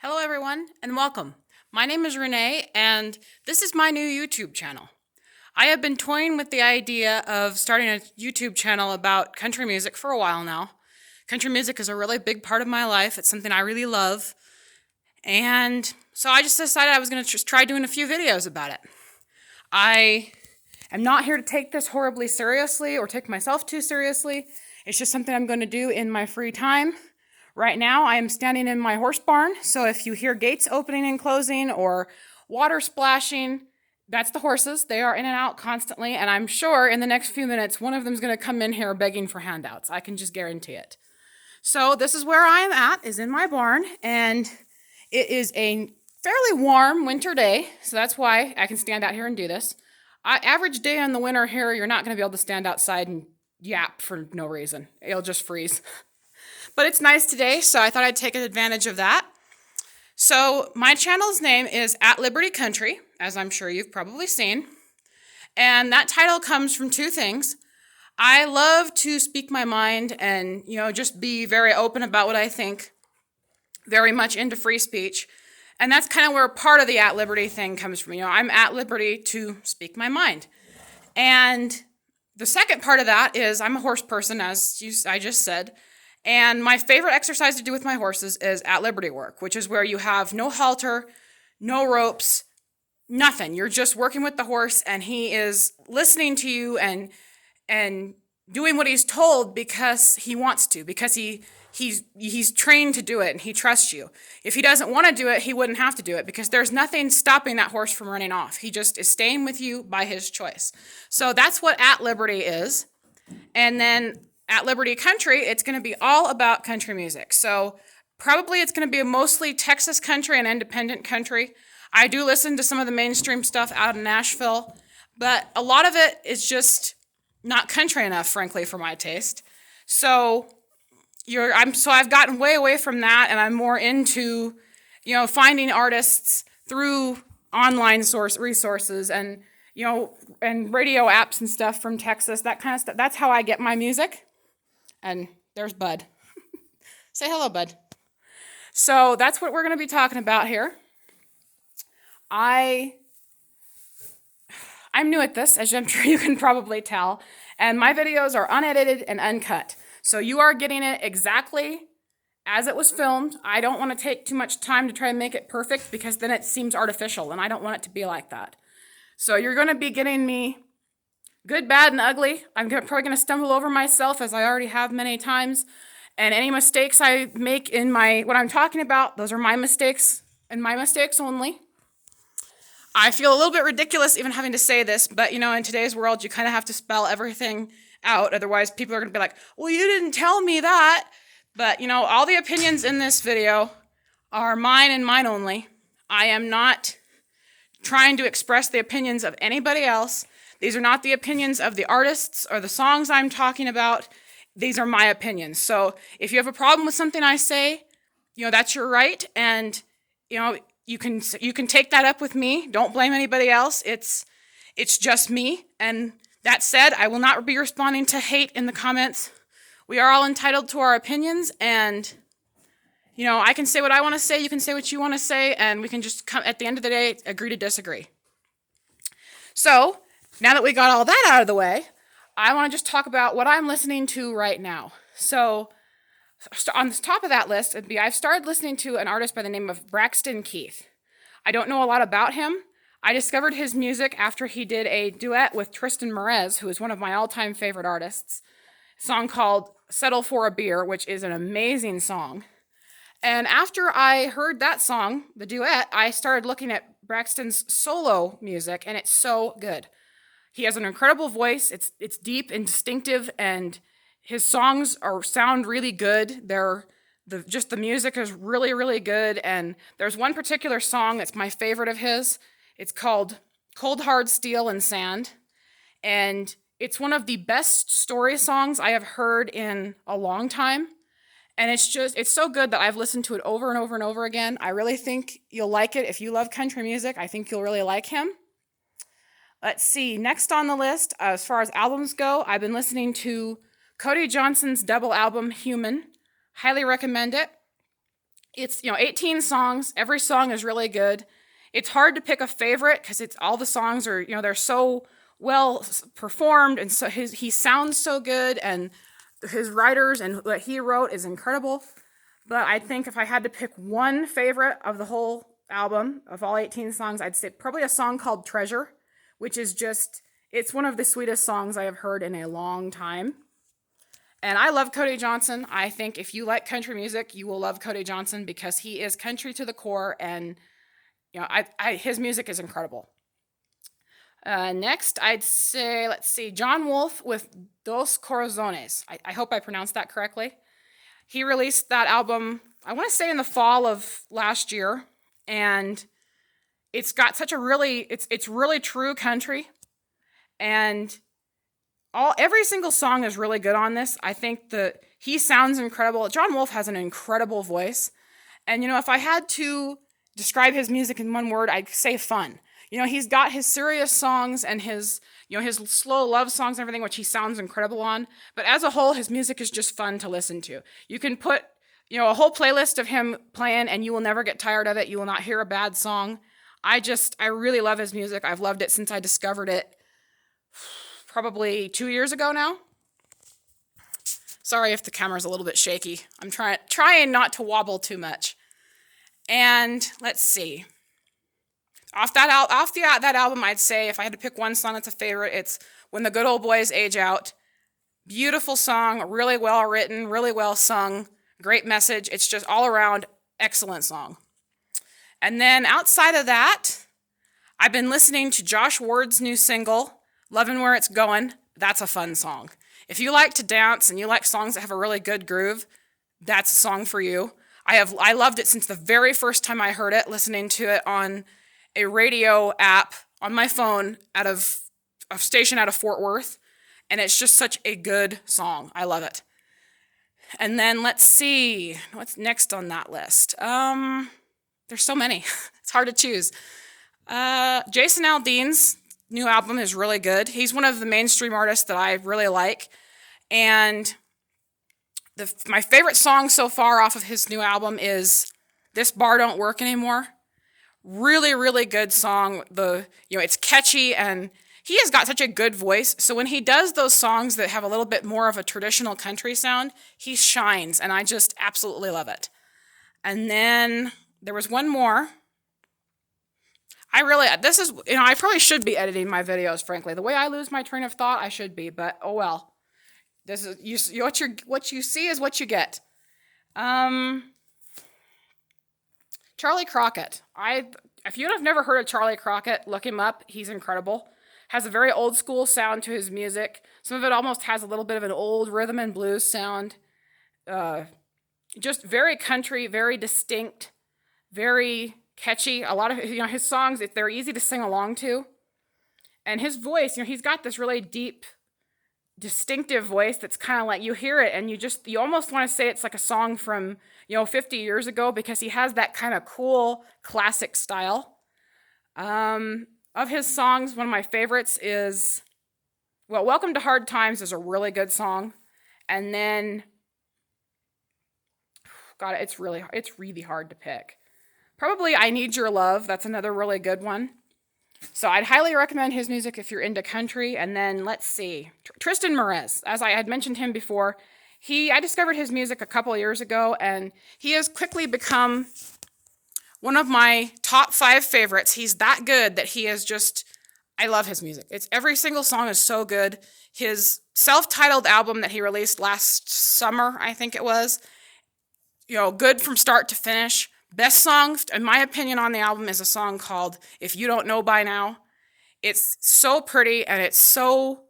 Hello, everyone, and welcome. My name is Renee, and this is my new YouTube channel. I have been toying with the idea of starting a YouTube channel about country music for a while now. Country music is a really big part of my life. It's something I really love. And so I just decided I was going to just try doing a few videos about it. I am not here to take this horribly seriously or take myself too seriously. It's just something I'm going to do in my free time. Right now, I am standing in my horse barn, so if you hear gates opening and closing or water splashing, that's the horses. They are in and out constantly, and I'm sure in the next few minutes, one of them is going to come in here begging for handouts. I can just guarantee it. So this is where I am at, is in my barn, and it is a fairly warm winter day, so that's why I can stand out here and do this. Average day in the winter here, you're not going to be able to stand outside and yap for no reason. It'll just freeze. But it's nice today, so I thought I'd take advantage of that. So my channel's name is At Liberty Country, as I'm sure you've probably seen. And that title comes from two things. I love to speak my mind and, just be very open about what I think, very much into free speech. And that's kind of where part of the At Liberty thing comes from. I'm at liberty to speak my mind. And the second part of that is I'm a horse person, as I just said. And my favorite exercise to do with my horses is at liberty work, which is where you have no halter, no ropes, nothing. You're just working with the horse, and he is listening to you and doing what he's told because he wants to, because he's trained to do it and he trusts you. If he doesn't want to do it, he wouldn't have to do it because there's nothing stopping that horse from running off. He just is staying with you by his choice. So that's what at liberty is. And then at Liberty Country, it's going to be all about country music. So probably it's going to be mostly Texas country and independent country. I do listen to some of the mainstream stuff out in Nashville, but a lot of it is just not country enough, frankly, for my taste. So I've gotten way away from that, and I'm more into, finding artists through online resources and and radio apps and stuff from Texas, that kind of stuff. That's how I get my music. And there's Bud. Say hello, Bud. So that's what we're going to be talking about here. I'm new at this, as I'm sure you can probably tell, and my videos are unedited and uncut. So you are getting it exactly as it was filmed. I don't want to take too much time to try and make it perfect because then it seems artificial, and I don't want it to be like that. So you're going to be getting me good, bad, and ugly. I'm probably going to stumble over myself, as I already have many times. And any mistakes I make in what I'm talking about, those are my mistakes and my mistakes only. I feel a little bit ridiculous even having to say this, but in today's world, you kind of have to spell everything out. Otherwise, people are going to be like, well, you didn't tell me that. But, all the opinions in this video are mine and mine only. I am not trying to express the opinions of anybody else. These are not the opinions of the artists or the songs I'm talking about. These are my opinions. So if you have a problem with something I say, that's your right. And, you can take that up with me. Don't blame anybody else. It's just me. And that said, I will not be responding to hate in the comments. We are all entitled to our opinions. And, I can say what I want to say. You can say what you want to say. And we can just come at the end of the day, agree to disagree. So now that we got all that out of the way, I want to just talk about what I'm listening to right now. So on the top of that list, I've started listening to an artist by the name of Braxton Keith. I don't know a lot about him. I discovered his music after he did a duet with Tristan Mares, who is one of my all-time favorite artists. A song called Settle for a Beer, which is an amazing song. And after I heard that song, the duet, I started looking at Braxton's solo music, and it's so good. He has an incredible voice. It's deep and distinctive, and his songs sound really good. The music is really, really good, and there's one particular song that's my favorite of his. It's called Cold Hard Steel and Sand, and it's one of the best story songs I have heard in a long time. And it's so good that I've listened to it over and over and over again. I really think you'll like it. If you love country music, I think you'll really like him. Let's see, next on the list, as far as albums go, I've been listening to Cody Johnson's double album, Human. Highly recommend it. It's, 18 songs. Every song is really good. It's hard to pick a favorite because it's all the songs are, they're so well performed, and so he sounds so good, and his writers and what he wrote is incredible. But I think if I had to pick one favorite of the whole album, of all 18 songs, I'd say probably a song called Treasure, which is just, it's one of the sweetest songs I have heard in a long time. And I love Cody Johnson. I think if you like country music, you will love Cody Johnson because he is country to the core, and his music is incredible. Next, I'd say, let's see, John Wolfe with Dos Corazones. I hope I pronounced that correctly. He released that album, I want to say in the fall of last year, and it's got such a really, it's really true country, and every single song is really good on this. I think that he sounds incredible. John Wolfe has an incredible voice, and if I had to describe his music in one word, I'd say fun. He's got his serious songs and his slow love songs and everything, which he sounds incredible on. But as a whole, his music is just fun to listen to. You can put, a whole playlist of him playing, and you will never get tired of it. You will not hear a bad song. I really love his music. I've loved it since I discovered it probably 2 years ago now. Sorry if the camera's a little bit shaky. I'm trying not to wobble too much. And let's see. Off that album, I'd say if I had to pick one song that's a favorite, it's When the Good Old Boys Age Out. Beautiful song, really well written, really well sung, great message. It's just all around excellent song. And then outside of that, I've been listening to Josh Ward's new single, Lovin' Where It's Going. That's a fun song. If you like to dance and you like songs that have a really good groove, that's a song for you. I loved it since the very first time I heard it, listening to it on a radio app on my phone out of a station out of Fort Worth, and it's just such a good song. I love it. And then let's see, what's next on that list? There's so many. It's hard to choose. Jason Aldean's new album is really good. He's one of the mainstream artists that I really like, and my favorite song so far off of his new album is This Bar Don't Work Anymore. Really, really good song. It's catchy, and he has got such a good voice. So when he does those songs that have a little bit more of a traditional country sound, he shines, and I just absolutely love it. And then there was one more. I probably should be editing my videos, frankly. The way I lose my train of thought, I should be, but oh well. This is what you see is what you get. Charlie Crockett. If you have never heard of Charlie Crockett, look him up. He's incredible. Has a very old school sound to his music. Some of it almost has a little bit of an old rhythm and blues sound. Just very country, very distinct, very catchy. A lot of his songs, they're easy to sing along to. And his voice, he's got this really deep, distinctive voice that's kind of like, you hear it and you almost want to say it's like a song from 50 years ago, because he has that kind of cool classic style. Of his songs, one of my favorites is, Welcome to Hard Times is a really good song. And then God, it's really hard to pick. Probably I Need Your Love, that's another really good one. So I'd highly recommend his music if you're into country. And then let's see, Tristan Mares, as I had mentioned him before, I discovered his music a couple years ago, and he has quickly become one of my top 5 favorites. He's that good that I love his music. Every single song is so good. His self-titled album that he released last summer, I think it was, good from start to finish. Best song, in my opinion, on the album is a song called If You Don't Know By Now. It's so pretty, and it's so,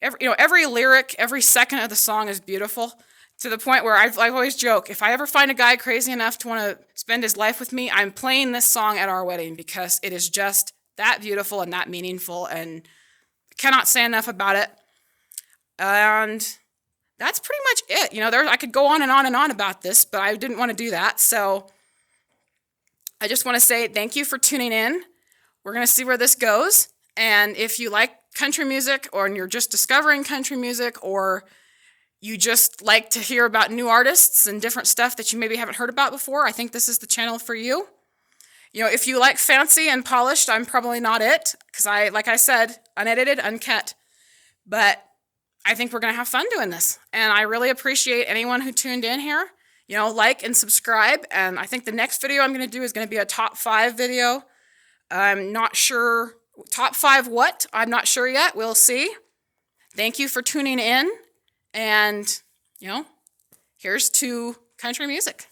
every lyric, every second of the song is beautiful, to the point where I've always joke, if I ever find a guy crazy enough to want to spend his life with me, I'm playing this song at our wedding, because it is just that beautiful and that meaningful, and I cannot say enough about it. And that's pretty much it. I could go on and on and on about this, but I didn't want to do that, so I just want to say thank you for tuning in. We're going to see where this goes. And if you like country music, or you're just discovering country music, or you just like to hear about new artists and different stuff that you maybe haven't heard about before, I think this is the channel for you. You know, if you like fancy and polished, I'm probably not it, because like I said, unedited, uncut. But I think we're going to have fun doing this. And I really appreciate anyone who tuned in here. You know, like and subscribe. And I think the next video I'm going to do is going to be a top 5 video. I'm not sure, top 5 what? I'm not sure yet. We'll see. Thank you for tuning in. And, you know, here's to country music.